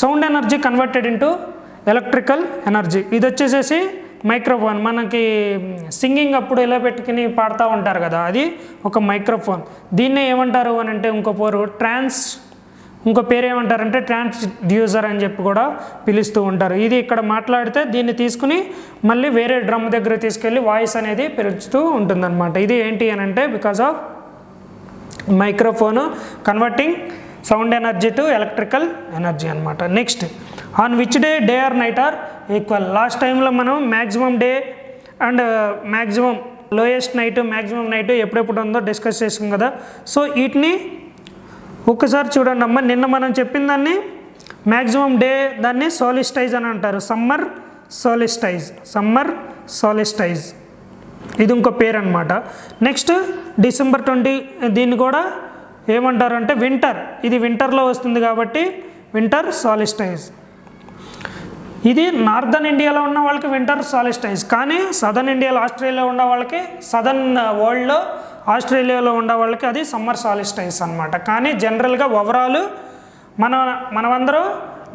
Sound energy converted into electrical energy. ఇది వచ్చేసేసి microphone. మనకి సింగింగ్ అప్పుడు ఇలా పెట్టుకుని పాడుతూ ఉంటారు కదా, అది ఒక మైక్రోఫోన్. దీన్నే ఏమంటారు అని అంటే ఇంకో పేరు ఏమంటారంటే ట్రాన్స్డ్యూసర్ అని చెప్పి కూడా పిలుస్తూ ఉంటారు. ఇది ఇక్కడ మాట్లాడితే దీన్ని తీసుకుని మళ్ళీ వేరే డ్రమ్ దగ్గర తీసుకెళ్ళి వాయిస్ అనేది పెరుగుతూ ఉంటుందన్నమాట. ఇది ఏంటి అని అంటే because of microphone converting sound energy to electrical energy అనమాట. Next, on which day are night are equal. Last టైంలో మనం maximum day and maximum lowest night maximum night ఎప్పుడెప్పుడు ఉందో డిస్కస్ చేసాం కదా. సో వీటిని ఒక్కసారి చూడండి అమ్మ. నిన్న మనం చెప్పిన దాన్ని మ్యాక్సిమం డే దాన్ని సోలిస్టైజ్ అని అంటారు. సమ్మర్ సోలిస్టైజ్ ఇది ఇంకో పేరు అనమాట. నెక్స్ట్ డిసెంబర్ 20 దీన్ని కూడా ఏమంటారు అంటే వింటర్. ఇది వింటర్లో వస్తుంది కాబట్టి వింటర్ సోలిస్టైజ్. ఇది నార్దర్న్ ఇండియాలో ఉన్న వాళ్ళకి వింటర్ సోలిస్టైజ్, కానీ సదర్న్ ఇండియాలో ఆస్ట్రేలియాలో ఉన్న వాళ్ళకి సదర్న్ వరల్డ్లో ఆస్ట్రేలియాలో ఉండే వాళ్ళకి అది సమ్మర్ సాలిస్టైజ్ అనమాట. కానీ జనరల్గా ఓవరాల్ మనమందరూ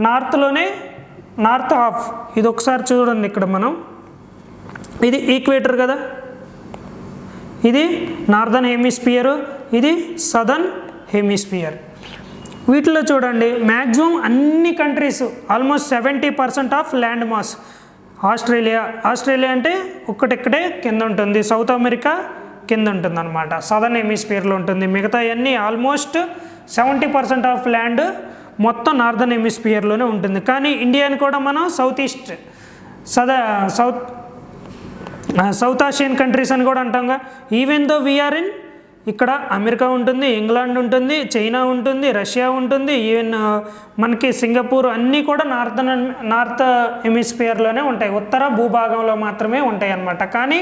నార్త్ హాఫ్. ఇది ఒకసారి చూడండి ఇక్కడ మనం, ఇది ఈక్వేటర్ కదా, ఇది నార్దర్న్ హెమిస్ఫియర్, ఇది సదర్న్ హెమిస్ఫియర్. వీటిలో చూడండి మ్యాక్సిమం అన్ని countries almost 70% of land mass Australia అంటే ఒక్కటిక్కడే కింద ఉంటుంది. సౌత్ అమెరికా కింద ఉంటుంది అనమాట, సదర్న్ హెమిస్ఫియర్లో ఉంటుంది. మిగతా అన్నీ ఆల్మోస్ట్ 70% ఆఫ్ ల్యాండ్ మొత్తం నార్దర్న్ హెమిస్ఫియర్లోనే ఉంటుంది. కానీ ఇండియాని కూడా మనం సౌత్ ఆసియన్ కంట్రీస్ అని కూడా అంటాంగా. ఈవెన్ దో వీఆర్ ఇన్, ఇక్కడ అమెరికా ఉంటుంది, ఇంగ్లాండ్ ఉంటుంది, చైనా ఉంటుంది, రష్యా ఉంటుంది, ఈవెన్ మనకి సింగపూర్ అన్నీ కూడా నార్త్ హెమిస్ఫియర్లోనే ఉంటాయి. ఉత్తర భూభాగంలో మాత్రమే ఉంటాయి అన్నమాట. కానీ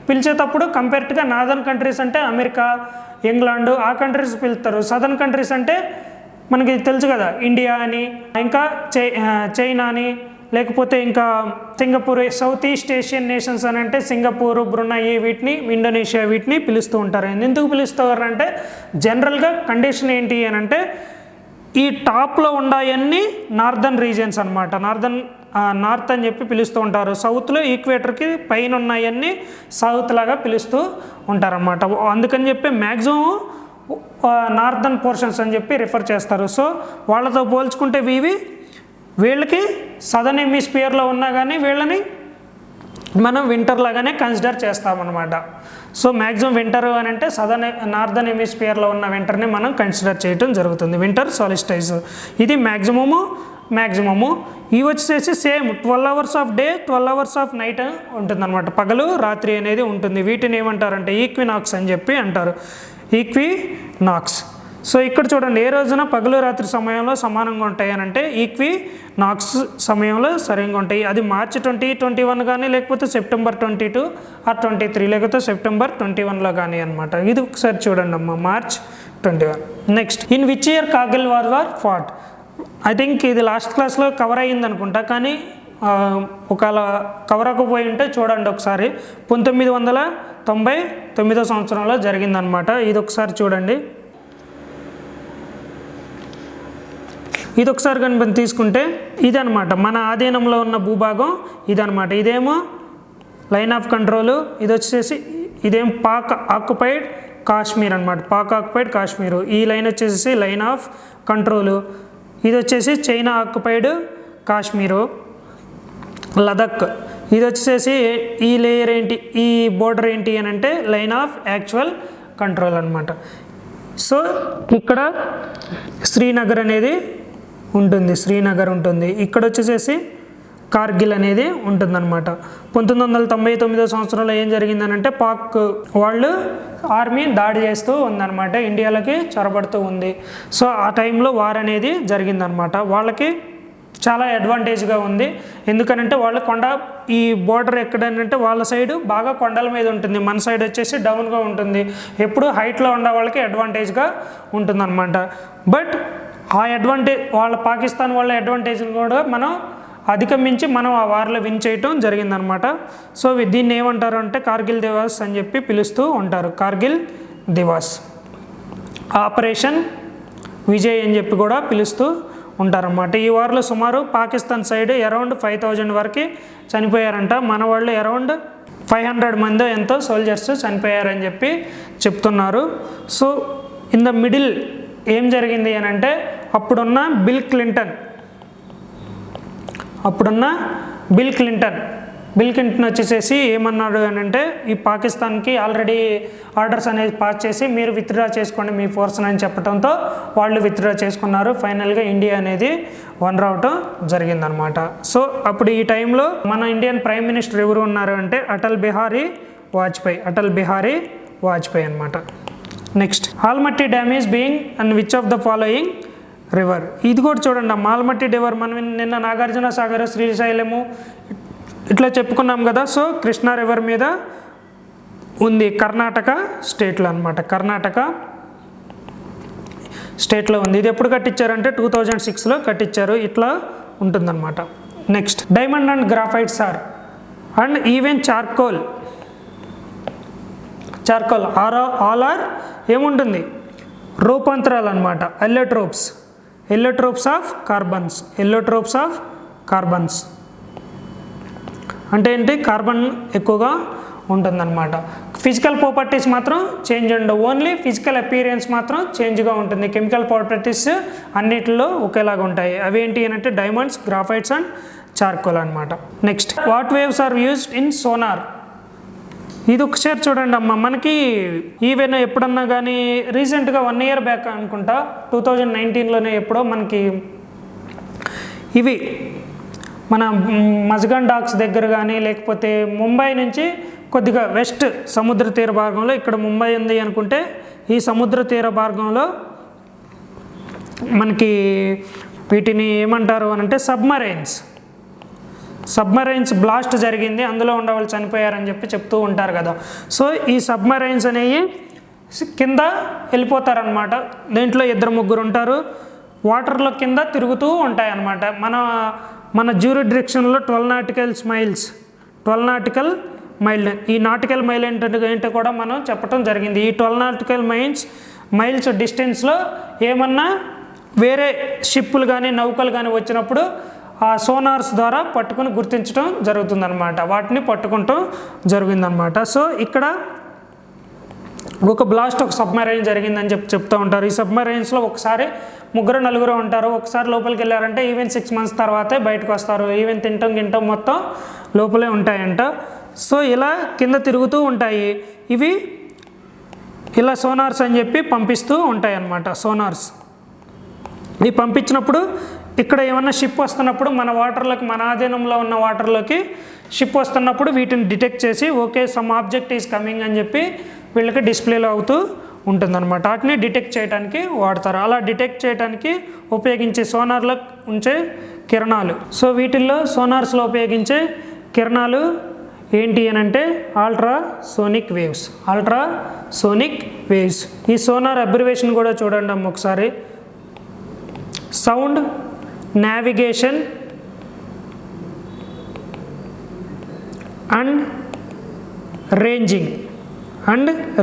పిలిచేటప్పుడు కంపేర్డ్గా నార్దర్న్ కంట్రీస్ అంటే అమెరికా, ఇంగ్లాండ్ ఆ కంట్రీస్ పిలుస్తారు. సదర్న్ కంట్రీస్ అంటే మనకి తెలుసు కదా, ఇండియా అని, ఇంకా చైనా అని, లేకపోతే ఇంకా Singapore. South east Asian nations అని అంటే సింగపూర్, బ్రునై, వీటిని ఇండోనేషియా వీటిని పిలుస్తూ ఉంటారు. ఎందుకు పిలుస్తారు అంటే జనరల్గా కండిషన్ ఏంటి అని అంటే ఈ టాప్లో ఉన్నాయన్నీ నార్దర్న్ రీజియన్స్ అనమాట. నార్త్ అని చెప్పి పిలుస్తూ ఉంటారు. సౌత్లో ఈక్వేటర్కి పైన ఉన్నాయన్నీ సౌత్ లాగా పిలుస్తూ ఉంటారన్నమాట. అందుకని చెప్పి మ్యాక్సిమం నార్దర్న్ పోర్షన్స్ అని చెప్పి రిఫర్ చేస్తారు. సో వాళ్ళతో పోల్చుకుంటే వీళ్ళకి సదర్న్ హెమిస్ఫియర్లో ఉన్నా కానీ వీళ్ళని మనం వింటర్ లాగానే కన్సిడర్ చేస్తామన్నమాట. సో మ్యాక్సిమం వింటర్ అని అంటే నార్దర్న్ హెమిస్ఫియర్లో ఉన్న వింటర్ని మనం కన్సిడర్ చేయడం జరుగుతుంది, వింటర్ సాలిస్టైజ్. ఇది మ్యాక్సిమము. ఇవి వచ్చేసి same 12 hours of day 12 hours of night ఉంటుంది అనమాట. పగలు రాత్రి అనేది ఉంటుంది. వీటిని ఏమంటారంటే ఈక్వినాక్స్ అని చెప్పి అంటారు, ఈక్వినాక్స్. సో ఇక్కడ చూడండి, ఏ రోజున పగలు రాత్రి సమయంలో సమానంగా ఉంటాయి అని అంటే ఈక్వినాక్స్ సమయంలో సరిగ్గా ఉంటాయి. అది మార్చి 2021 కానీ, లేకపోతే సెప్టెంబర్ 22 ఆర్ 23, లేకపోతే సెప్టెంబర్ 21లో కానీ అనమాట. ఇది ఒకసారి చూడండి అమ్మ, March 21. Next, in which year Kargil war fought. I think ఇది లాస్ట్ క్లాస్లో కవర్ అయ్యింది అనుకుంటా, కానీ ఒకవేళ కవర్ అవ్వకపోయి ఉంటే చూడండి ఒకసారి. 1999 సంవత్సరంలో జరిగిందనమాట. ఇది ఒకసారి చూడండి. ఇది ఒకసారి కనుక తీసుకుంటే ఇదనమాట మన ఆధీనంలో ఉన్న భూభాగం ఇదనమాట. ఇదేమో లైన్ ఆఫ్ కంట్రోల్, ఇదేం పాక్ ఆక్యుపైడ్ కాశ్మీర్ అనమాట, పాక్ ఆక్యుపైడ్ కాశ్మీరు. ఈ లైన్ వచ్చేసి లైన్ ఆఫ్ కంట్రోలు. ఇది వచ్చేసి చైనా ఆక్యుపైడ్ కాశ్మీరు, లదక్. ఇది వచ్చేసి ఈ లేయర్ ఏంటి, ఈ బోర్డర్ ఏంటి అని అంటే లైన్ ఆఫ్ యాక్చువల్ కంట్రోల్ అనమాట. సో ఇక్కడ శ్రీనగర్ అనేది ఉంటుంది. ఇక్కడ వచ్చేసేసి కార్గిల్ అనేది ఉంటుందన్నమాట. 1999 సంవత్సరంలో ఏం జరిగిందనంటే పాక్ వాళ్ళు ఆర్మీ దాడి చేస్తూ ఉందన్నమాట, ఇండియాలోకి చొరబడుతూ ఉంది. సో ఆ టైంలో వార్ అనేది జరిగిందనమాట. వాళ్ళకి చాలా అడ్వాంటేజ్గా ఉంది. ఎందుకనంటే వాళ్ళు ఈ బోర్డర్ ఎక్కడనంటే వాళ్ళ సైడు బాగా కొండల మీద ఉంటుంది, మన సైడ్ వచ్చేసి డౌన్గా ఉంటుంది. ఎప్పుడు హైట్లో ఉన్న వాళ్ళకి అడ్వాంటేజ్గా ఉంటుందన్నమాట. బట్ ఆ వాళ్ళ పాకిస్తాన్ వాళ్ళ అడ్వాంటేజ్ని కూడా మనం అధిగమించి మనం ఆ వార్లో విన్ చేయటం జరిగిందనమాట. సో దీన్ని ఏమంటారు అంటే కార్గిల్ దివాస్ అని చెప్పి పిలుస్తూ ఉంటారు, కార్గిల్ దివాస్. ఆపరేషన్ విజయ్ అని చెప్పి కూడా పిలుస్తూ ఉంటారన్నమాట. ఈ వార్లో సుమారు పాకిస్తాన్ సైడ్ అరౌండ్ 5000 వరకు చనిపోయారంట. మన వాళ్ళు అరౌండ్ 500 మంది ఎంతో సోల్జర్స్ చనిపోయారని చెప్పి చెప్తున్నారు. సో ఇన్ ద మిడిల్ ఏం జరిగింది అని అంటే అప్పుడున్న బిల్ క్లింటన్ వచ్చేసేసి ఏమన్నాడు అని అంటే ఈ పాకిస్తాన్కి ఆల్రెడీ ఆర్డర్స్ అనేది పాస్ చేసి మీరు విత్డ్రా చేసుకోండి మీ ఫోర్స్ని అని చెప్పడంతో వాళ్ళు విత్డ్రా చేసుకున్నారు. ఫైనల్గా ఇండియా అనేది వనర్ అవటం జరిగిందనమాట. సో అప్పుడు ఈ టైంలో మన ఇండియన్ ప్రైమ్ మినిస్టర్ ఎవరు ఉన్నారు అంటే అటల్ బిహారీ వాజ్పేయి అనమాట. Next Almatti dam is being and which of the following river. ఇది కూడా చూడండి, ఆల్మట్టి రివర్ మనం నిన్న నాగార్జున సాగర్, శ్రీశైలము ఇట్లా చెప్పుకున్నాం కదా. సో కృష్ణా రివర్ మీద ఉంది కర్ణాటక స్టేట్లో అనమాట. కర్ణాటక స్టేట్లో ఉంది. ఇది ఎప్పుడు కట్టించారంటే 2006లో కట్టించారు. ఇట్లా ఉంటుందన్నమాట. Next diamond and graphites are and even charcoal all are ఏముంటుంది రూపాంతరాలు అనమాట. ఎల్లోట్రోప్స్ ఆఫ్ కార్బన్స్ అంటే ఏంటి, కార్బన్ ఎక్కువగా ఉంటుందన్నమాట. ఫిజికల్ ప్రాపర్టీస్ మాత్రం చేంజ్ ఉండవు, ఓన్లీ ఫిజికల్ అపీరియన్స్ మాత్రం చేంజ్గా ఉంటుంది. కెమికల్ ప్రాపర్టీస్ అన్నిటిలో ఒకేలాగా ఉంటాయి. అవి ఏంటి అని అంటే డైమండ్స్, గ్రాఫైట్స్ అండ్ చార్కోల్ అనమాట. Next what waves are used in sonar. ఇది ఒకసారి చూడండి అమ్మ, మనకి ఈవెన్ ఎప్పుడన్నా కానీ రీసెంట్గా 1 year బ్యాక్ అనుకుంటా 2019లోనే ఎప్పుడో మనకి ఇవి మన మజ్గాన్ డాక్స్ దగ్గర కానీ లేకపోతే ముంబై నుంచి కొద్దిగా వెస్ట్ సముద్ర తీర భాగంలో, ఇక్కడ ముంబై ఉంది అనుకుంటే ఈ సముద్ర తీర భాగంలో మనకి వీటిని ఏమంటారు అని అంటే సబ్మరైన్స్ బ్లాస్ట్ జరిగింది, అందులో ఉండవాళ్ళు చనిపోయారని చెప్పి చెప్తూ ఉంటారు కదా. సో ఈ సబ్మరైన్స్ అనేవి కింద వెళ్ళిపోతారనమాట. దీంట్లో 2-3 ఉంటారు, వాటర్లో కింద తిరుగుతూ ఉంటాయి అన్నమాట. మన జ్యూరిడిక్షన్లో 12 నాటికల్ మైల్ ఈ నాటికల్ మైల్ ఏంటో కూడా మనం చెప్పడం జరిగింది. ఈ 12 నాటికల్ మైల్స్ డిస్టెన్స్లో ఏమన్నా వేరే షిప్పులు కానీ నౌకలు కానీ వచ్చినప్పుడు ఆ సోనార్స్ ద్వారా పట్టుకుని గుర్తించడం జరుగుతుందన్నమాట. వాటిని పట్టుకుంటూ జరిగిందనమాట. సో ఇక్కడ ఒక బ్లాస్ట్, ఒక సబ్మరైన్ జరిగిందని చెప్తూ ఉంటారు. ఈ సబ్మరైన్స్లో ఒకసారి 3-4 ఉంటారు. ఒకసారి లోపలికి వెళ్ళారంటే ఈవెన్ 6 months తర్వాతే బయటకు వస్తారు. ఈవెన్ తింటాం మొత్తం లోపలే ఉంటాయంట. సో ఇలా కింద తిరుగుతూ ఉంటాయి. ఇవి ఇలా సోనార్స్ అని చెప్పి పంపిస్తూ ఉంటాయి అన్నమాట. సోనార్స్ ఇవి పంపించినప్పుడు ఇక్కడ ఏమన్నా షిప్ వస్తున్నప్పుడు మన వాటర్లోకి, మన ఆధీనంలో ఉన్న వాటర్లోకి షిప్ వస్తున్నప్పుడు వీటిని డిటెక్ట్ చేసి okay some object is coming అని చెప్పి వీళ్ళకి డిస్ప్లేలో అవుతూ ఉంటుందన్నమాట. వాటిని డిటెక్ట్ చేయడానికి వాడతారు. అలా డిటెక్ట్ చేయడానికి ఉపయోగించే సోనార్లో ఉంచే కిరణాలు. సో వీటిల్లో సోనార్స్లో ఉపయోగించే కిరణాలు ఏంటి అని అంటే అల్ట్రాసోనిక్ వేవ్స్. ఈ సోనార్ అబ్రివేషన్ కూడా చూడండి అమ్మ ఒకసారి. Sound navigation and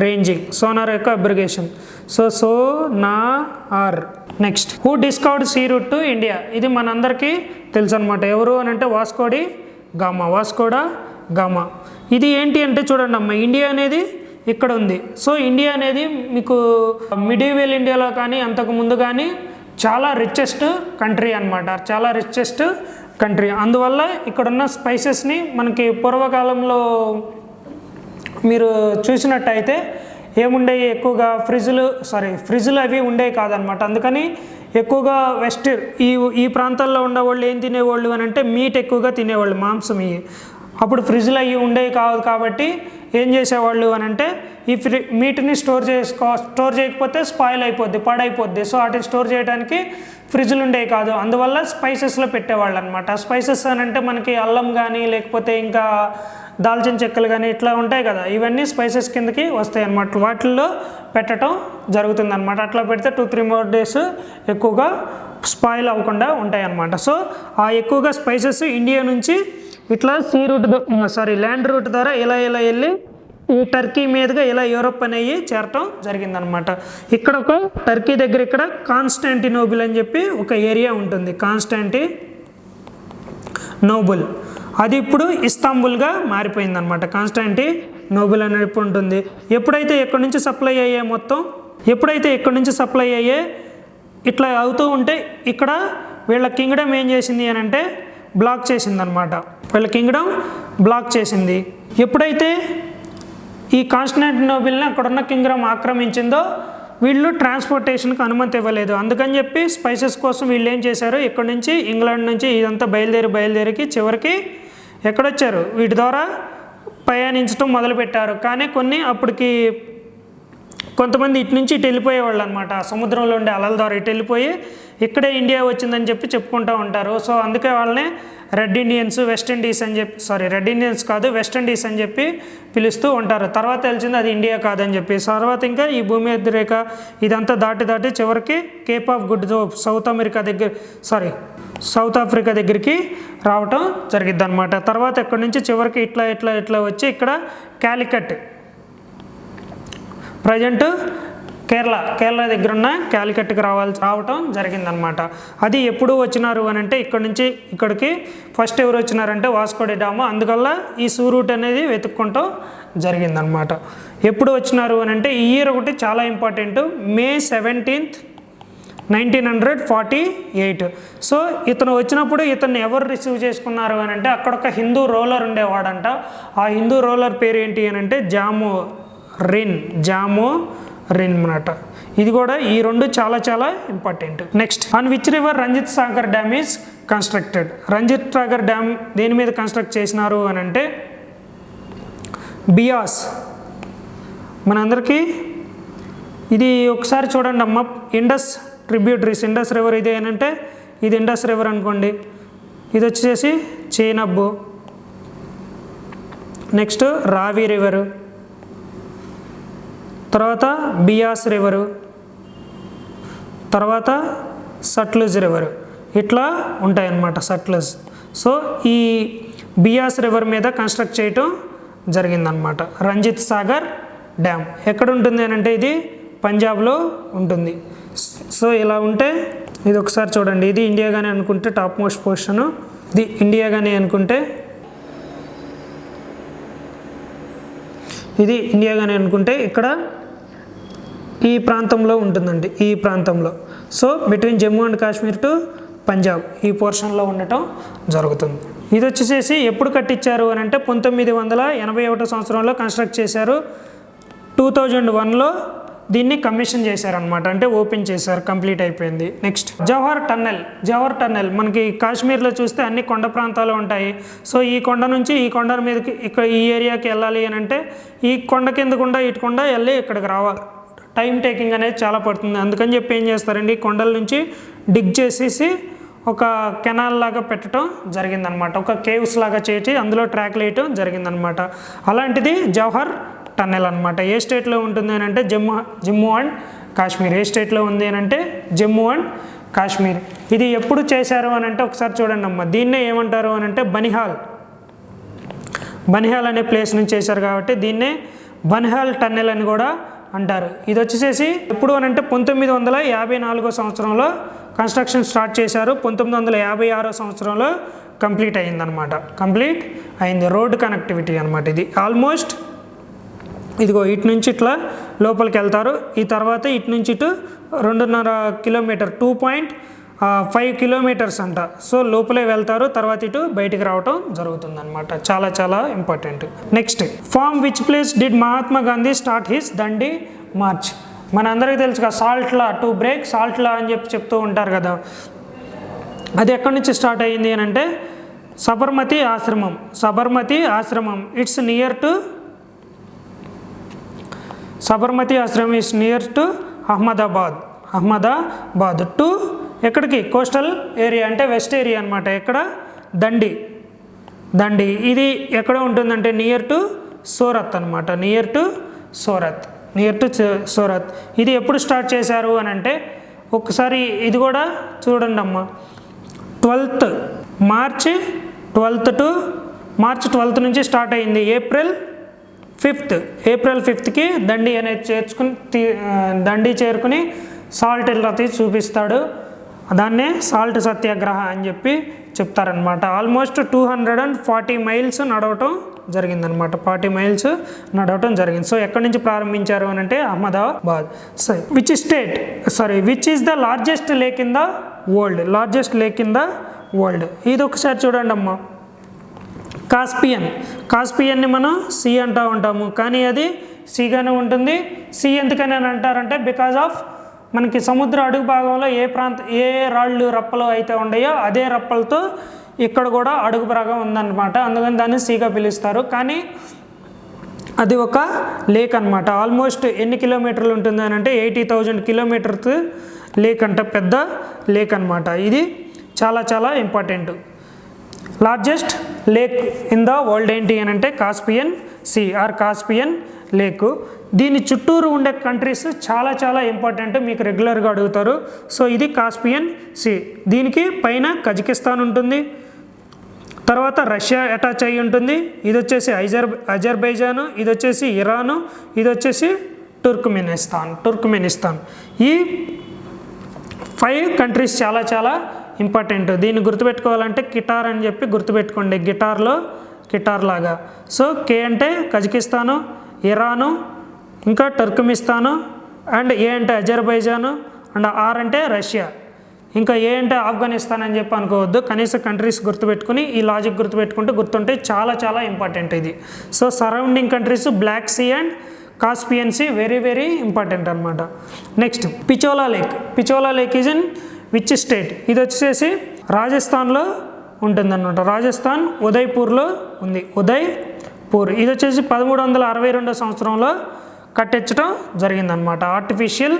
ranging sonar యొక్క abbreviation. So sonar. Next who discovered sea route to India. ఇది మనందరికీ తెలుసు అనమాట. ఎవరు అని అంటే వాస్కోడా గామా. ఇది ఏంటి అంటే చూడండి అమ్మ, ఇండియా అనేది ఇక్కడ ఉంది. సో ఇండియా అనేది మీకు మిడివల్ ఇండియాలో కానీ అంతకు ముందు కానీ చాలా రిచెస్ట్ కంట్రీ అనమాట. అందువల్ల ఇక్కడున్న స్పైసెస్ని మనకి పూర్వకాలంలో మీరు చూసినట్టయితే ఏముండేవి, ఎక్కువగా ఫ్రిడ్జ్లు అవి ఉండేవి కాదనమాట. అందుకని ఎక్కువగా వెస్ట్ ఈ ప్రాంతాల్లో ఉండేవాళ్ళు ఏం తినేవాళ్ళు అని అంటే మీట్ ఎక్కువగా తినేవాళ్ళు, మాంసం. అప్పుడు ఫ్రిడ్జ్లు అవి ఉండేవి కాదు కాబట్టి ఏం చేసేవాళ్ళు అని అంటే ఈ మీట్ని స్టోర్ చేయకపోతే స్పాయిల్ అయిపోద్ది, పాడైపోద్ది. సో వాటిని స్టోర్ చేయడానికి ఫ్రిడ్జ్లు ఉండేవి కాదు. అందువల్ల స్పైసెస్లో పెట్టేవాళ్ళు అనమాట. స్పైసెస్ అని అంటే మనకి అల్లం కానీ లేకపోతే ఇంకా దాల్చిన చెక్కలు కానీ ఇట్లా ఉంటాయి కదా, ఇవన్నీ స్పైసెస్ కిందకి వస్తాయి అన్నమాట. వాటిల్లో పెట్టడం జరుగుతుంది అనమాట. అట్లా పెడితే 2-3 more days ఎక్కువగా స్పాయిల్ అవ్వకుండా ఉంటాయి అన్నమాట. సో ఆ ఎక్కువగా స్పైసెస్ ఇండియా నుంచి ఇట్లా ల్యాండ్ రూట్ ద్వారా ఇలా వెళ్ళి ఈ టర్కీ మీదుగా ఇలా యూరోప్ అనేవి చేరటం జరిగిందనమాట. ఇక్కడ ఒక టర్కీ దగ్గర ఇక్కడ కాన్స్టాంటినోబుల్ అని చెప్పి ఒక ఏరియా ఉంటుంది, కాన్స్టాంటినోబుల్. అది ఇప్పుడు ఇస్తాంబుల్గా మారిపోయిందనమాట. కాన్స్టాంటినోబుల్ అనేది ఇప్పుడు ఉంటుంది. ఎప్పుడైతే ఇక్కడ నుంచి సప్లై అయ్యే ఇట్లా అవుతూ ఉంటే ఇక్కడ వీళ్ళ కింగ్డమ్ ఏం చేసింది అని అంటే బ్లాక్ చేసింది అనమాట. వీళ్ళ కింగ్డమ్ బ్లాక్ చేసింది. ఎప్పుడైతే ఈ కాన్స్టాంటినోబుల్ని అక్కడున్న కింగ్డమ్ ఆక్రమించిందో వీళ్ళు ట్రాన్స్పోర్టేషన్కి అనుమతి ఇవ్వలేదు. అందుకని చెప్పి స్పైసెస్ కోసం వీళ్ళు ఏం చేశారు, ఇక్కడ నుంచి ఇంగ్లాండ్ నుంచి ఇదంతా బయలుదేరికి చివరికి ఎక్కడొచ్చారు, వీటి ద్వారా ప్రయాణించడం మొదలుపెట్టారు. కానీ అప్పటికి కొంతమంది ఇటు నుంచి ఇటు వెళ్ళిపోయేవాళ్ళు అనమాట. సముద్రంలో ఉండే అలల ద్వారా ఇటు వెళ్ళిపోయి ఇక్కడే ఇండియా వచ్చిందని చెప్పుకుంటూ ఉంటారు. సో అందుకే వాళ్ళని రెడ్ ఇండియన్స్ వెస్ట్ ఇండీస్ అని చెప్పి పిలుస్తూ ఉంటారు. తర్వాత తెలిసింది అది ఇండియా కాదని చెప్పి. తర్వాత ఇంకా ఈ భూమి రేఖ ఇదంతా దాటి చివరికి Cape of good hope south Africa దగ్గరికి రావటం జరిగిద్ది అనమాట. తర్వాత ఇక్కడ నుంచి చివరికి ఇట్లా వచ్చి ఇక్కడ క్యాలికట్, ప్రజెంట్ కేరళ దగ్గర ఉన్న క్యాలికట్కి రావటం జరిగిందనమాట. అది ఎప్పుడు వచ్చినారు అని అంటే ఇక్కడ నుంచి ఇక్కడికి ఫస్ట్ ఎవరు వచ్చినారంటే వాస్కో డి గామా. అందువల్ల ఈ సూ రూట్ అనేది వెతుక్కుంటాం జరిగిందనమాట. ఎప్పుడు వచ్చినారు అని అంటే ఈ ఇయర్ ఒకటి చాలా ఇంపార్టెంట్, May 17th, 1948. సో ఇతను వచ్చినప్పుడు ఇతన్ని ఎవరు రిసీవ్ చేసుకున్నారు అని అంటే అక్కడ ఒక హిందూ రూలర్ ఉండేవాడంట. ఆ హిందూ రూలర్ పేరు ఏంటి అని అంటే జామో రిన్ అన్నమాట. ఇది కూడా ఈ రెండు చాలా important. Next, on which river Ranjit Sagar dam is constructed. Ranjit Sagar dam దేని మీద కన్స్ట్రక్ట్ చేసినారు అని అంటే బియాస్. మనందరికీ ఇది ఒకసారి చూడండి అమ్మ, ఇండస్ ట్రిబ్యూటరీస్, ఇండస్ రివర్ ఇది ఏంటంటే ఇది ఇండస్ రివర్ అనుకోండి, ఇది వచ్చేసి చేనబ్బు. నెక్స్ట్ రావి రివరు, తర్వాత బియాస్ రివరు, తర్వాత సట్లెజ్ రివరు, ఇట్లా ఉంటాయన్నమాట సట్లెజ్. సో ఈ బియాస్ రివర్ మీద కన్స్ట్రక్ట్ చేయటం జరిగిందనమాట రంజిత్ సాగర్ డ్యామ్. ఎక్కడ ఉంటుంది అని అంటే ఇది పంజాబ్లో ఉంటుంది. సో ఇలా ఉంటే ఇది ఒకసారి చూడండి, ఇది ఇండియా కానీ అనుకుంటే టాప్ మోస్ట్ పొజిషను, ఇది ఇండియా కానీ అనుకుంటే ఇది ఇండియా కానీ అనుకుంటే ఇక్కడ ఈ ప్రాంతంలో ఉంటుందండి, ఈ ప్రాంతంలో. So between Jammu and Kashmir to Punjab ఈ పోర్షన్లో ఉండటం జరుగుతుంది. ఇది వచ్చేసి ఎప్పుడు కట్టించారు అని అంటే 1981 సంవత్సరంలో కన్స్ట్రక్ట్ చేశారు. 2001లో దీన్ని కమిషన్ చేశారనమాట, అంటే ఓపెన్ చేశారు, కంప్లీట్ అయిపోయింది. నెక్స్ట్ జవహర్ టన్నెల్ మనకి కాశ్మీర్లో చూస్తే అన్ని కొండ ప్రాంతాలు ఉంటాయి. సో ఈ కొండ నుంచి ఈ కొండ మీదకి ఇక్కడ ఈ ఏరియాకి వెళ్ళాలి అని అంటే ఈ కొండ కిందకుండా ఇటుకుండా వెళ్ళి ఇక్కడికి రావాలి. టైం టేకింగ్ అనేది చాలా పడుతుంది. అందుకని చెప్పి ఏం చేస్తారండి, కొండల నుంచి డిగ్ చేసేసి ఒక కెనాల్ లాగా పెట్టడం జరిగిందనమాట, ఒక కేవ్స్ లాగా చేసి అందులో ట్రాక్ వేయటం జరిగిందనమాట. అలాంటిది జవహర్ టన్నెల్ అనమాట. ఏ స్టేట్లో ఉంటుంది అని అంటే జమ్మూ అండ్ కాశ్మీర్. ఏ స్టేట్లో ఉంది అని అంటే జమ్మూ అండ్ కాశ్మీర్. ఇది ఎప్పుడు చేశారు అని అంటే ఒకసారి చూడండి అమ్మ, దీన్నే ఏమంటారు అని అంటే బనిహాల్ అనే ప్లేస్ నుంచి చేశారు కాబట్టి దీన్నే బనిహాల్ టన్నెల్ అని కూడా అంటారు. ఇది వచ్చేసి ఎప్పుడు అని అంటే 1954 సంవత్సరంలో కన్స్ట్రక్షన్ స్టార్ట్ చేశారు. 1956 సంవత్సరంలో కంప్లీట్ అయింది. రోడ్ కనెక్టివిటీ అనమాట. ఇది ఆల్మోస్ట్ ఇదిగో ఇటు నుంచి ఇట్లా లోపలికి వెళ్తారు. ఈ తర్వాత ఇటు నుంచి ఇటు 2.5 కిలోమీటర్ 2.5 కిలోమీటర్స్ అంట. సో లోపలే వెళ్తారు, తర్వాత ఇటు బయటికి రావటం జరుగుతుంది అనమాట. చాలా important. Next, from which place did Mahatma Gandhi start his Dandi march. మన అందరికీ తెలుసు కదా, salt law to break salt law అని చెప్తూ ఉంటారు కదా. అది ఎక్కడి నుంచి స్టార్ట్ అయ్యింది అని అంటే సబర్మతి ఆశ్రమం. ఇట్స్ నియర్ టు సబర్మతి ఆశ్రమం is near to Ahmedabad to ఎక్కడికి కోస్టల్ ఏరియా అంటే వెస్ట్ ఏరియా అనమాట. ఎక్కడ దండి ఇది ఎక్కడ ఉంటుందంటే నియర్ టు సూరత్ అనమాట. Near to Surat. ఇది ఎప్పుడు స్టార్ట్ చేశారు అని అంటే ఒకసారి ఇది కూడా చూడండి అమ్మ, మార్చ్ 12 నుంచి స్టార్ట్ అయింది. ఏప్రిల్ 5th ఏప్రిల్ 5థ్కి దండి అనేది దండి చేరుకుని సాల్ట్ ఇలా తీసి చూపిస్తాడు. దాన్నే సాల్ట్ సత్యాగ్రహ అని చెప్పి చెప్తారనమాట. ఆల్మోస్ట్ 240 మైల్స్ నడవటం జరిగిందనమాట. 40 మైల్స్ నడవటం జరిగింది. సో ఎక్కడి నుంచి ప్రారంభించారు అని అంటే Ahmedabad. So which is the largest lake in the world. Largest lake in the world ఇది ఒకసారి చూడండి అమ్మా. కాస్పియన్ని మనం సీ అంటూ ఉంటాము, కానీ అది సీగానే ఉంటుంది. సీ ఎందుకని అని అంటారంటే బికాజ్ ఆఫ్ మనకి సముద్ర అడుగు భాగంలో ఏ రాళ్ళు రప్పలు అయితే ఉన్నాయో అదే రప్పలతో ఇక్కడ కూడా అడుగు భాగం ఉందన్నమాట. అందుకని దాన్ని సీగా పిలుస్తారు. కానీ అది ఒక లేక్ అనమాట. ఆల్మోస్ట్ ఎన్ని కిలోమీటర్లు ఉంటుంది అని అంటే 80,000 కిలోమీటర్స్ లేక్ అంట, పెద్ద లేక్ అనమాట. ఇది చాలా చాలా important. Largest lake in the world ఏంటి అని అంటే Caspian sea or Caspian lake. దీని చుట్టూరు ఉండే కంట్రీస్ చాలా చాలా ఇంపార్టెంట్, మీకు రెగ్యులర్గా అడుగుతారు. సో ఇది కాస్పియన్ సీ. దీనికి పైన కజకిస్తాన్ ఉంటుంది, తర్వాత రష్యా అటాచ్ అయి ఉంటుంది. ఇది వచ్చేసి అజర్బైజాను, ఇది వచ్చేసి ఇరాను, ఇది వచ్చేసి టుర్క్మెనిస్తాన్. ఈ 5 కంట్రీస్ చాలా చాలా ఇంపార్టెంట్. దీన్ని గుర్తుపెట్టుకోవాలంటే కిటార్ అని చెప్పి గుర్తుపెట్టుకోండి, గిటార్ లాగా. సో కే అంటే కజకిస్తాను, ఇరాను, ఇంకా టర్క్మిస్తాను, అండ్ ఏ అంటే అజర్బైజాను, అండ్ ఆర్ అంటే రష్యా, ఇంకా ఏ అంటే ఆఫ్ఘనిస్తాన్ అని చెప్పి అనుకోవద్దు. కనీస కంట్రీస్ గుర్తుపెట్టుకుని ఈ లాజిక్ గుర్తుంటే చాలా చాలా ఇంపార్టెంట్ ఇది. So surrounding countries Black Sea and Caspian Sea very very important అనమాట. Next Pichola Lake is in which state. ఇది వచ్చేసి రాజస్థాన్లో ఉంటుందన్నమాట. రాజస్థాన్ ఉదయ్పూర్లో ఉంది. ఉదయ్పూర్ ఇది వచ్చేసి 1362 సంవత్సరంలో కట్టించడం జరిగిందనమాట. ఆర్టిఫిషియల్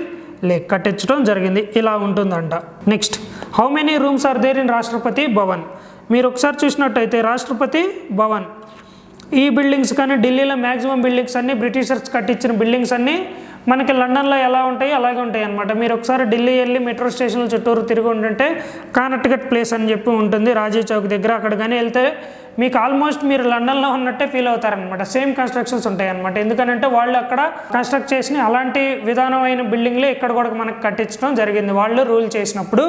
లేక్ కట్టించడం జరిగింది. ఇలా ఉంటుందంట. Next how many rooms are there in Rashtrapati Bhavan. మీరు ఒకసారి చూసినట్టయితే రాష్ట్రపతి భవన్ ఈ బిల్డింగ్స్ కానీ ఢిల్లీలో మ్యాక్సిమం బిల్డింగ్స్ అన్నీ బ్రిటిషర్స్ కట్టించిన బిల్డింగ్స్ అన్నీ మనకి లండన్లో ఎలా ఉంటాయి అలాగే ఉంటాయి అనమాట. మీరు ఒకసారి ఢిల్లీ వెళ్ళి మెట్రో స్టేషన్ల చుట్టూరు తిరిగి ఉంటుంటే కానట్గట్ ప్లేస్ అని చెప్పి ఉంటుంది రాజీవ్ చౌక్ దగ్గర. అక్కడ కానీ వెళ్తే మీకు ఆల్మోస్ట్ మీరు లండన్లో ఉన్నట్టే ఫీల్ అవుతారనమాట. సేమ్ కన్స్ట్రక్షన్స్ ఉంటాయి అనమాట. ఎందుకంటే వాళ్ళు అక్కడ కన్స్ట్రక్ట్ చేసిన అలాంటి విధానమైన బిల్డింగ్లే ఇక్కడ కూడా మనకు కట్టించడం జరిగింది వాళ్ళు రూల్ చేసినప్పుడు.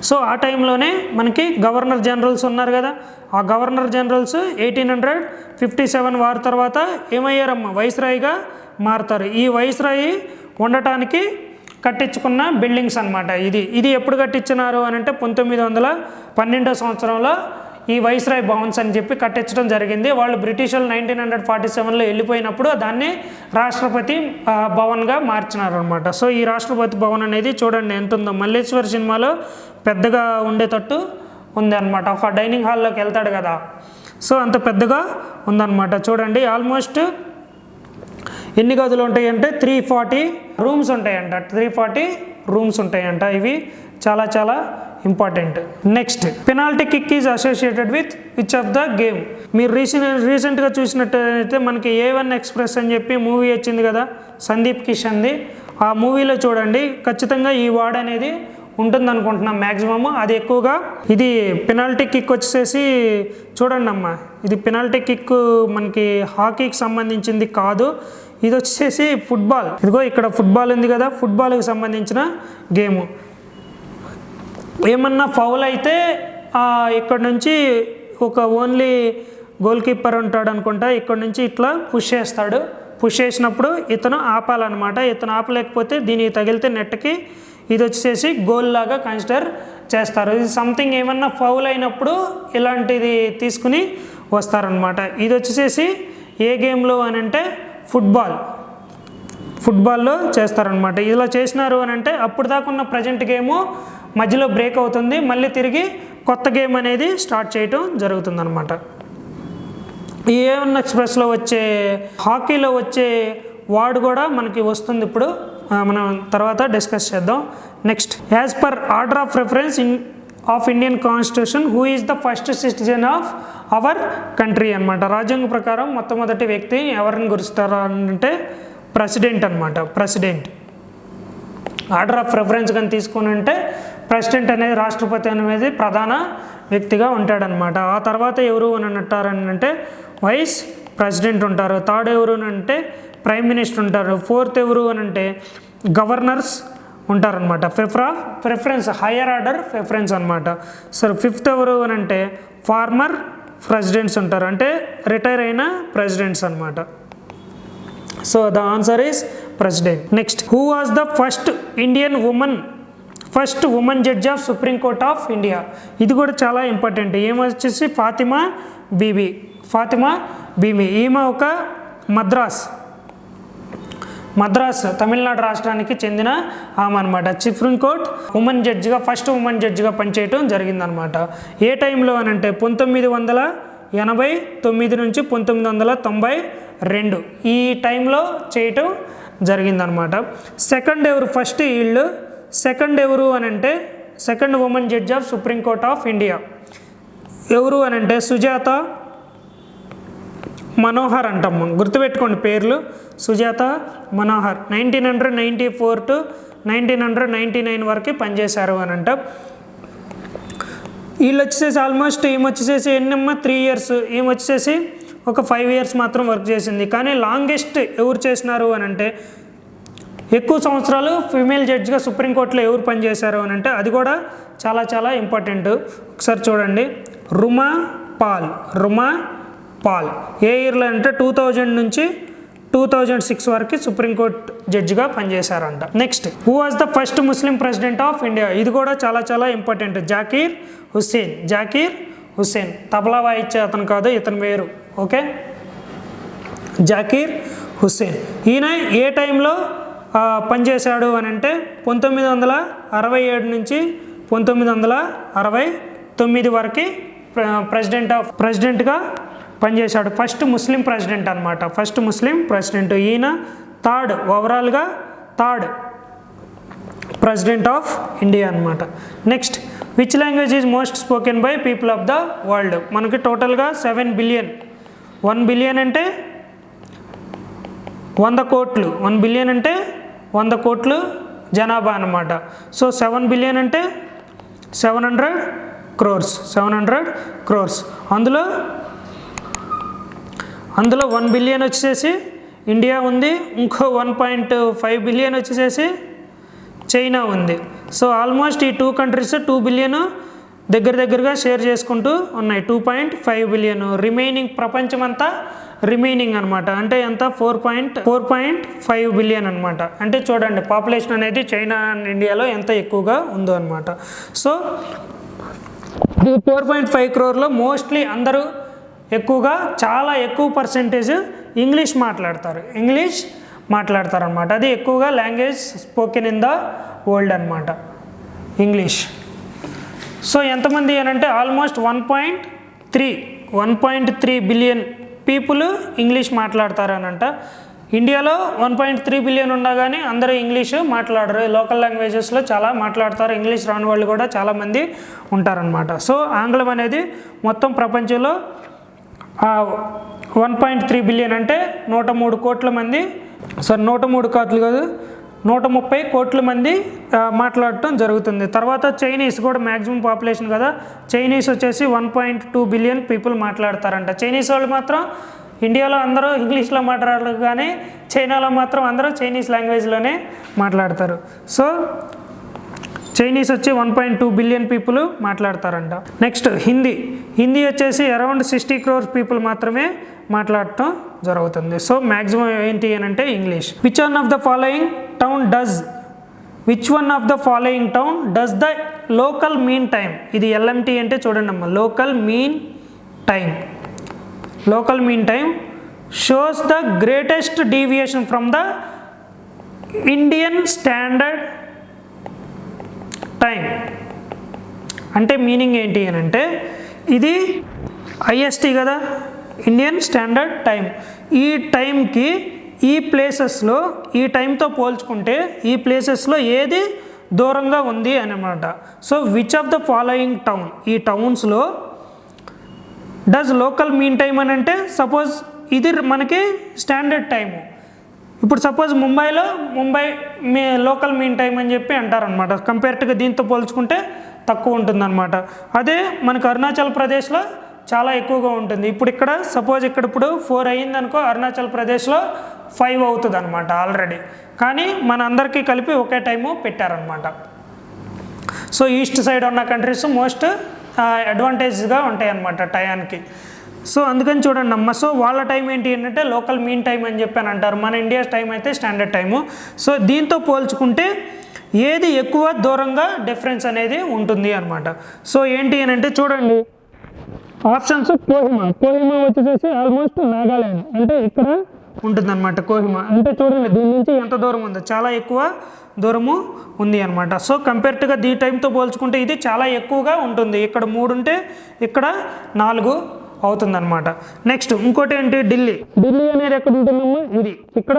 సో ఆ టైంలోనే మనకి గవర్నర్ జనరల్స్ ఉన్నారు కదా, ఆ గవర్నర్ జనరల్స్ 1857 వార్ తర్వాత ఏమయ్యారమ్మా వైస్రాయిగా మారుతారు. ఈ వైస్రాయి ఉండటానికి కట్టించుకున్న బిల్డింగ్స్ అనమాట. ఇది ఎప్పుడు కట్టించినారు అని అంటే 1912 సంవత్సరంలో ఈ వైస్రాయ్ భవన్స్ అని చెప్పి కట్టించడం జరిగింది. వాళ్ళు బ్రిటిషర్లు 1947లో వెళ్ళిపోయినప్పుడు దాన్ని రాష్ట్రపతి భవన్గా మార్చినారు అనమాట. సో ఈ రాష్ట్రపతి భవన్ అనేది చూడండి ఎంత ఉందో. మల్లేశ్వర్ సినిమాలో పెద్దగా ఉండేటట్టు ఉంది అనమాట. ఒక డైనింగ్ హాల్లోకి వెళ్తాడు కదా, సో అంత పెద్దగా ఉందన్నమాట. చూడండి ఆల్మోస్ట్ ఎన్ని గదులు ఉంటాయంటే 340 రూమ్స్ ఉంటాయంట. 340 రూమ్స్ ఉంటాయంట. ఇవి చాలా చాలా important. Next penalty kick is associated with which of the game. మీరు రీసెంట్గా చూసినట్టయితే మనకి A1 ఎక్స్ప్రెస్ అని చెప్పి మూవీ వచ్చింది కదా సందీప్ కిషన్ది. ఆ మూవీలో చూడండి ఖచ్చితంగా ఈ వర్డ్ అనేది ఉంటుంది అనుకుంటున్నాం మ్యాక్సిమమ్. అది ఎక్కువగా ఇది పెనాల్టీ కిక్ వచ్చేసి చూడండి అమ్మా, ఇది పెనాల్టీ కిక్ మనకి హాకీకి సంబంధించింది కాదు, ఇది వచ్చేసి ఫుట్బాల్. ఇదిగో ఇక్కడ ఫుట్బాల్ ఉంది కదా, ఫుట్బాల్కి సంబంధించిన గేము. ఏమన్నా ఫౌల్ అయితే ఇక్కడ నుంచి ఒక ఓన్లీ గోల్ కీపర్ ఉంటాడు అనుకుంటా, ఇక్కడ నుంచి ఇట్లా పుష్ చేస్తాడు. పుష్ చేసినప్పుడు ఇతను ఆపాలన్నమాట. ఇతను ఆపలేకపోతే దీనికి తగిలితే నెట్కి ఇది వచ్చేసి గోల్ లాగా కన్సిడర్ చేస్తారు. ఇది సంథింగ్ ఏమన్నా ఫౌల్ అయినప్పుడు ఇలాంటిది తీసుకుని వస్తారనమాట. ఇది వచ్చేసి ఏ గేమ్లో అని అంటే ఫుట్బాల్లో చేస్తారనమాట. ఇలా చేసినారు అని అంటే అప్పుడు దాకా ఉన్న ప్రజెంట్ గేము మధ్యలో బ్రేక్ అవుతుంది, మళ్ళీ తిరిగి కొత్త గేమ్ అనేది స్టార్ట్ చేయటం జరుగుతుందన్నమాట. ఈ A1 ఎక్స్ప్రెస్లో వచ్చే హాకీలో వచ్చే వర్డ్ కూడా మనకి వస్తుంది, ఇప్పుడు మనం తర్వాత డిస్కస్ చేద్దాం. Next as per order of preference of Indian constitution who is the first citizen of our country అనమాట. రాజ్యాంగ ప్రకారం మొట్టమొదటి వ్యక్తి ఎవరిని గురుస్తారా అంటే ప్రెసిడెంట్ అనమాట. ప్రెసిడెంట్ ఆర్డర్ ఆఫ్ ప్రిఫరెన్స్ కానీ తీసుకుని ఉంటే ప్రెసిడెంట్ అనేది రాష్ట్రపతి అనేది ప్రధాన వ్యక్తిగా ఉంటాడనమాట. ఆ తర్వాత ఎవరు అని అంటారని అంటే వైస్ ప్రెసిడెంట్ ఉంటారు. థర్డ్ ఎవరు అని అంటే ప్రైమ్ మినిస్టర్ ఉంటారు. ఫోర్త్ ఎవరు అని అంటే గవర్నర్స్ ఉంటారనమాట. ప్రిఫరెన్స్ హయ్యర్ ఆర్డర్ ప్రిఫరెన్స్ అనమాట. సో ఫిఫ్త్ ఎవరు అని అంటే ఫార్మర్ ప్రెసిడెంట్స్ ఉంటారు, అంటే రిటైర్ అయిన ప్రెసిడెంట్స్ అనమాట. So the answer is president. Next, who was the first women judge of supreme court of India? ఇది కూడా చాలా ఇంపార్టెంట్. ఈమె వచ్చేసి ఫాతిమా బీబీ. ఈమె ఒక మద్రాస్ తమిళనాడు రాష్ట్రానికి చెందిన ఆమె అనమాట. సుప్రీం కోర్ట్ ఫస్ట్ ఉమెన్ జడ్జిగా పనిచేయటం జరిగిందనమాట. ఏ టైంలో అని అంటే 1989 నుంచి 1992 ఈ టైంలో చేయటం జరిగిందనమాట. సెకండ్ ఎవరు అని అంటే second women judge of supreme court of India ఎవరు అని అంటే సుజాత మనోహర్ అంటాము, గుర్తుపెట్టుకోండి పేర్లు. సుజాత మనోహర్ 1994 to 1999 వరకు పనిచేశారు అని అంట. వీళ్ళు వచ్చేసేసి ఆల్మోస్ట్ ఈమె వచ్చేసేసి ఎన్నమ్మా 3 years, ఈమె వచ్చేసేసి ఒక 5 years మాత్రం వర్క్ చేసింది. కానీ లాంగెస్ట్ ఎవరు చేసినారు అని అంటే ఎక్కువ సంవత్సరాలు ఫీమేల్ జడ్జిగా సుప్రీంకోర్టులో ఎవరు పనిచేశారు అని అంటే అది కూడా చాలా చాలా ఇంపార్టెంట్. ఒకసారి చూడండి, రుమా పాల్ ఏ ఇయర్లో అంటే 2000 నుంచి 2006 వరకు సుప్రీంకోర్టు జడ్జిగా పనిచేశారంట. Next, who was the first Muslim president of India? ఇది కూడా చాలా చాలా ఇంపార్టెంట్. జాకీర్ హుస్సేన్. తబలా వాయిచ్చే అతను కాదు, ఇతను వేరు. ఓకే, జాకీర్ హుస్సేన్. ఈయన ఏ టైంలో పనిచేశాడు అని అంటే 1967 నుంచి 1969 వరకు ప్రెసిడెంట్గా పనిచేశాడు. ఫస్ట్ ముస్లిం ప్రెసిడెంట్ అనమాట. ఈయన ఓవరాల్గా థర్డ్ ప్రెసిడెంట్ ఆఫ్ ఇండియా అనమాట. Next, which language is most spoken by people of the world? మనకి టోటల్గా 7 బిలియన్. 1 బిలియన్ అంటే 100 కోట్లు. 1 బిలియన్ అంటే 100 కోట్లు జనాభా అనమాట. సో 7 బిలియన్ అంటే 700 crores. అందులో 1 బిలియన్ వచ్చేసి ఇండియా ఉంది, ఇంకో 1.5 బిలియన్ వచ్చేసేసి చైనా ఉంది. సో ఆల్మోస్ట్ ఈ 2 కంట్రీస్ 2 బిలియన్ దగ్గరగా షేర్ చేసుకుంటూ ఉన్నాయి. 2.5 బిలియన్ రిమైనింగ్ ప్రపంచమంతా అనమాట. అంటే ఎంత 4.5 బిలియన్ అనమాట. అంటే చూడండి పాపులేషన్ అనేది చైనా అండ్ ఇండియాలో ఎంత ఎక్కువగా ఉందో అనమాట. సో 4.5 crore మోస్ట్లీ అందరూ ఎక్కువగా చాలా ఎక్కువ పర్సెంటేజ్ ఇంగ్లీష్ మాట్లాడతారు అనమాట. అది ఎక్కువగా language spoken in the world అనమాట, ఇంగ్లీష్. సో ఎంతమంది అని అంటే ఆల్మోస్ట్ 1.3 బిలియన్ పీపుల్ ఇంగ్లీష్ మాట్లాడతారు అనంట. ఇండియాలో 1.3 బిలియన్ ఉన్నా కానీ అందరూ ఇంగ్లీషు మాట్లాడరు. లోకల్ లాంగ్వేజెస్లో చాలా మాట్లాడతారు. ఇంగ్లీష్ రాని వాళ్ళు కూడా చాలామంది ఉంటారనమాట. సో ఆంగ్లం అనేది మొత్తం ప్రపంచంలో 1.3 బిలియన్ అంటే 103 కోట్ల మంది, 103 కోట్లు కాదు 130 కోట్ల మంది మాట్లాడటం జరుగుతుంది. తర్వాత చైనీస్ కూడా మ్యాక్సిమం పాపులేషన్ కదా, చైనీస్ వచ్చేసి 1.2 బిలియన్ పీపుల్ మాట్లాడతారంట. చైనీస్ వాళ్ళు మాత్రం ఇండియాలో అందరూ ఇంగ్లీష్లో మాట్లాడరు, కానీ చైనాలో మాత్రం అందరూ చైనీస్ లాంగ్వేజ్లోనే మాట్లాడతారు. సో చైనీస్ వచ్చి 1.2 బిలియన్ పీపుల్ మాట్లాడతారంట. నెక్స్ట్, హిందీ వచ్చేసి అరౌండ్ 60 crores పీపుల్ మాత్రమే మాట్లాడటం జరుగుతుంది. సో మ్యాక్సిమం ఏంటి అని అంటే English. Which one of the following town does the local mean time? ఇది LMT అంటే చూడండి అమ్మ, local mean time shows the greatest deviation from the Indian standard time. అంటే మీనింగ్ ఏంటి అని అంటే ఇది IST కదా, ఇండియన్ స్టాండర్డ్ టైం. ఈ టైంకి ఈ ప్లేసెస్లో ఈ టైంతో పోల్చుకుంటే ఈ ప్లేసెస్లో ఏది దూరంగా ఉంది అన్నమాట. So which of the following town, ఈ టౌన్స్లో డస్ లోకల్ మీన్ టైం అని అంటే సపోజ్ ఇది మనకి స్టాండర్డ్ టైము. ఇప్పుడు suppose Mumbai local mean time అని చెప్పి అంటారనమాట. కంపేర్ట్గా దీంతో పోల్చుకుంటే తక్కువ ఉంటుందన్నమాట. అదే మనకు అరుణాచల్ ప్రదేశ్లో చాలా ఎక్కువగా ఉంటుంది. ఇప్పుడు ఇక్కడ సపోజ్ ఇక్కడ ఇప్పుడు 4 అయ్యిందనుకో, అరుణాచల్ ప్రదేశ్లో 5 అవుతుంది అనమాట ఆల్రెడీ. కానీ మన అందరికీ కలిపి ఒకే టైము పెట్టారనమాట. సో ఈస్ట్ సైడ్ ఉన్న కంట్రీస్ మోస్ట్ అడ్వాంటేజ్గా ఉంటాయి అన్నమాట టయానికి. సో అందుకని చూడండి అమ్మ, సో వాళ్ళ టైం ఏంటి అంటే లోకల్ మీన్ టైం అని చెప్పి అంటారు. మన ఇండియా టైం అయితే స్టాండర్డ్ టైము. సో దీంతో పోల్చుకుంటే ఏది ఎక్కువ దూరంగా డిఫరెన్స్ అనేది ఉంటుంది అనమాట. సో ఏంటి అని అంటే చూడండి ఆప్షన్స్. కోహిమా వచ్చేసేసి ఆల్మోస్ట్ నాగాల్యాండ్ అంటే ఇక్కడ ఉంటుందన్నమాట కోహిమా. అంటే చూడండి దీని నుంచి ఎంత దూరం ఉందో, చాలా ఎక్కువ దూరము ఉంది అనమాట. సో కంపేర్టుగా దీ టైంతో పోల్చుకుంటే ఇది చాలా ఎక్కువగా ఉంటుంది. ఇక్కడ 3 ఉంటే ఇక్కడ 4 అవుతుందన్నమాట. నెక్స్ట్ ఇంకోటి ఏంటి, ఢిల్లీ అనేది ఎక్కడ ఉంటుందమ్మా, ఇది ఇక్కడ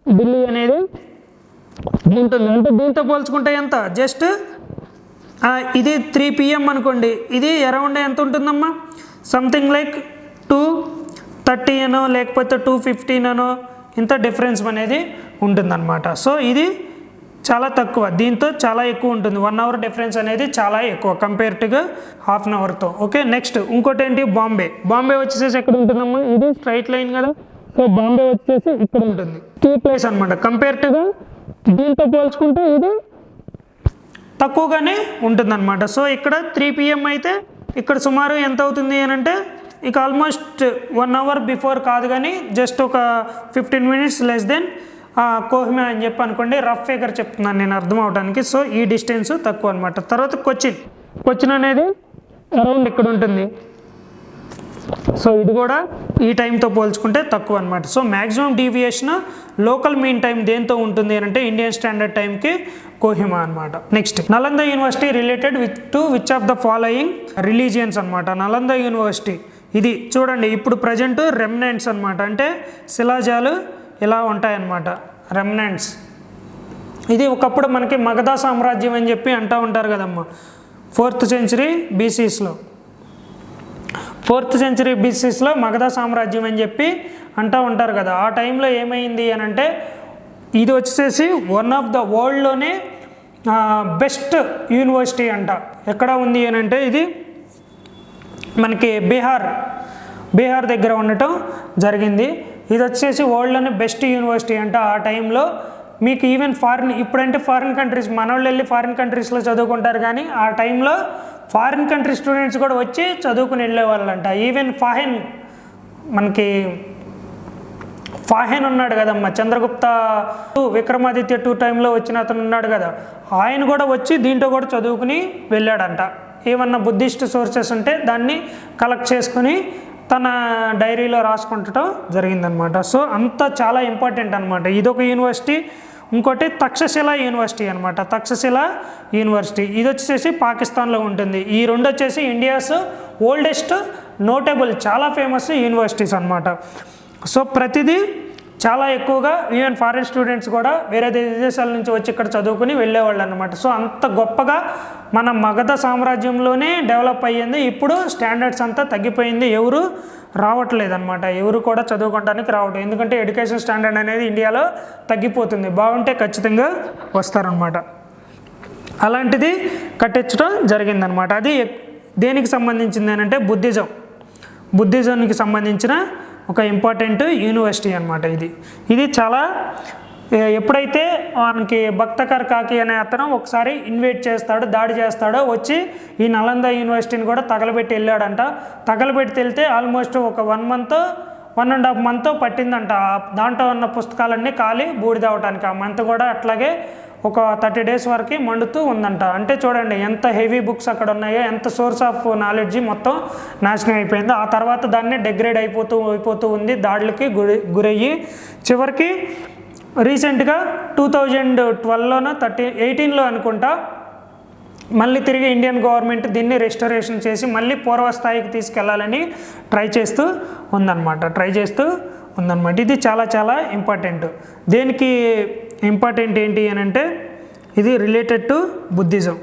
ఢిల్లీ అనేది ఉంటుంది. అంటే దీంతో పోల్చుకుంటే ఎంత, జస్ట్ ఇది 3 PM అనుకోండి, ఇది అరౌండ్ ఎంత ఉంటుందమ్మా, సంథింగ్ లైక్ 2:30 అనో లేకపోతే 2:15 అనో ఇంత డిఫరెన్స్ అనేది ఉంటుందన్నమాట. సో ఇది చాలా తక్కువ, దీంతో చాలా ఎక్కువ ఉంటుంది. 1 అవర్ డిఫరెన్స్ అనేది చాలా ఎక్కువ కంపేర్టుగా ½ అన్ అవర్తో. ఓకే, నెక్స్ట్ ఇంకోటి ఏంటి, బాంబే వచ్చేసేసి ఎక్కడ ఉంటుందమ్మా, ఇది స్ట్రైట్ లైన్ కదా. సో బాంబే వచ్చేసి ఇక్కడ ఉంటుంది, కీ ప్లేస్ అనమాట. కంపేర్టుగా దీంతో పోల్చుకుంటే ఇది తక్కువగానే ఉంటుందన్నమాట. సో ఇక్కడ 3 PM అయితే ఇక్కడ సుమారు ఎంత అవుతుంది అని అంటే ఇక ఆల్మోస్ట్ 1 అవర్ బిఫోర్ కాదు కానీ జస్ట్ ఒక 15 minutes లెస్ దెన్ కోహిమా అని చెప్పి అనుకోండి. రఫ్ ఫిగర్ చెప్తున్నాను నేను అర్థం అవడానికి. సో ఈ డిస్టెన్స్ తక్కువ అనమాట. తర్వాత కొచ్చిన్ అనేది అరౌండ్ ఇక్కడ ఉంటుంది. సో ఇది కూడా ఈ టైంతో పోల్చుకుంటే తక్కువ అనమాట. So maximum deviation local mean time దేంతో ఉంటుంది అని అంటే ఇండియన్ స్టాండర్డ్ టైంకి కోహిమా అనమాట. Next Nalanda university related which of the following religions అనమాట. నలంద యూనివర్సిటీ ఇది చూడండి ఇప్పుడు ప్రజెంట్ రెమినెంట్స్ అనమాట, అంటే శిలాజాలు ఇలా ఉంటాయన్నమాట, రెమినెంట్స్. ఇది ఒకప్పుడు మనకి మగధ సామ్రాజ్యం అని చెప్పి అంటూ ఉంటారు కదమ్మా, 4th century BCsలో. 4th century BCsలో Magadha సామ్రాజ్యం అని చెప్పి అంటూ ఉంటారు కదా. ఆ టైంలో ఏమైంది అని అంటే ఇది వచ్చేసి వన్ ఆఫ్ ద వరల్డ్లోనే బెస్ట్ యూనివర్సిటీ అంట. ఎక్కడ ఉంది అని అంటే ఇది మనకి బీహార్ దగ్గర ఉండటం జరిగింది. ఇది వచ్చేసి వరల్డ్లోనే బెస్ట్ యూనివర్సిటీ అంట. ఆ టైంలో మీకు ఈవెన్ ఇప్పుడంటే ఫారిన్ కంట్రీస్ మన వాళ్ళు వెళ్ళి ఫారిన్ కంట్రీస్లో చదువుకుంటారు, కానీ ఆ టైంలో ఫారిన్ కంట్రీ స్టూడెంట్స్ కూడా వచ్చి చదువుకుని వెళ్ళేవాళ్ళంట. ఈవెన్ మనకి ఫాహెన్ ఉన్నాడు కదమ్మా, చంద్రగుప్త విక్రమాదిత్య 2 టైంలో వచ్చిన అతను ఉన్నాడు కదా, ఆయన కూడా వచ్చి దీంట్లో కూడా చదువుకుని వెళ్ళాడంట. ఏమన్నా బుద్ధిస్ట్ సోర్సెస్ ఉంటే దాన్ని కలెక్ట్ చేసుకుని తన డైరీలో రాసుకుంటడం జరిగిందనమాట. సో అంత చాలా ఇంపార్టెంట్ అనమాట. ఇదొక యూనివర్సిటీ. ఇంకోటి తక్షశిలా యూనివర్సిటీ అనమాట. తక్షశిలా యూనివర్సిటీ ఇది వచ్చేసి పాకిస్తాన్లో ఉంటుంది. ఈ 2 వచ్చేసి ఇండియాస్ ఓల్డెస్ట్ నోటబుల్ చాలా ఫేమస్ యూనివర్సిటీస్ అనమాట. సో ప్రతిదీ చాలా ఎక్కువగా ఈవెన్ ఫారిన్ స్టూడెంట్స్ కూడా వేరే దేశాల నుంచి వచ్చి ఇక్కడ చదువుకుని వెళ్ళేవాళ్ళు అనమాట. సో అంత గొప్పగా మన మగధ సామ్రాజ్యంలోనే డెవలప్ అయ్యింది. ఇప్పుడు స్టాండర్డ్స్ అంతా తగ్గిపోయింది, ఎవరు రావట్లేదు అనమాట, ఎవరు కూడా చదువుకోవడానికి రావట్లేదు. ఎందుకంటే ఎడ్యుకేషన్ స్టాండర్డ్ అనేది ఇండియాలో తగ్గిపోతుంది. బాగుంటే ఖచ్చితంగా వస్తారనమాట. అలాంటిది కట్టించడం జరిగిందనమాట. అది దేనికి సంబంధించింది అని అంటే బుద్ధిజంకి సంబంధించిన ఒక ఇంపార్టెంట్ యూనివర్సిటీ అనమాట. ఇది చాలా ఎప్పుడైతే మనకి భక్తకర్ కాకి అనే అతను ఒకసారి దాడి చేస్తాడో వచ్చి ఈ నలంద యూనివర్సిటీని కూడా తగలబెట్టి వెళ్ళాడంట. తగలబెట్టి వెళ్తే ఆల్మోస్ట్ ఒక 1.5 month పట్టిందంట. దాంట్లో ఉన్న పుస్తకాలన్నీ కాలి బూడిదవటానికి. ఆ మంత్ కూడా అట్లాగే ఒక 30 days వరకు మండుతూ ఉందంట. అంటే చూడండి ఎంత హెవీ బుక్స్ అక్కడ ఉన్నాయో, ఎంత సోర్స్ ఆఫ్ నాలెడ్జి మొత్తం నాశనం అయిపోయిందో. ఆ తర్వాత దాన్ని డిగ్రేడ్ అయిపోతూ ఉంది, దాడులకి గురయ్యి చివరికి రీసెంట్గా 2012లోనో 18లో అనుకుంటా మళ్ళీ తిరిగి ఇండియన్ గవర్నమెంట్ దీన్ని రెస్టోరేషన్ చేసి మళ్ళీ పూర్వస్థాయికి తీసుకెళ్లాలని ట్రై చేస్తూ ఉందన్నమాట. ఇది చాలా చాలా ఇంపార్టెంట్. దేనికి ఇంపార్టెంట్ ఏంటి అని అంటే ఇది రిలేటెడ్ టు బుద్ధిజం.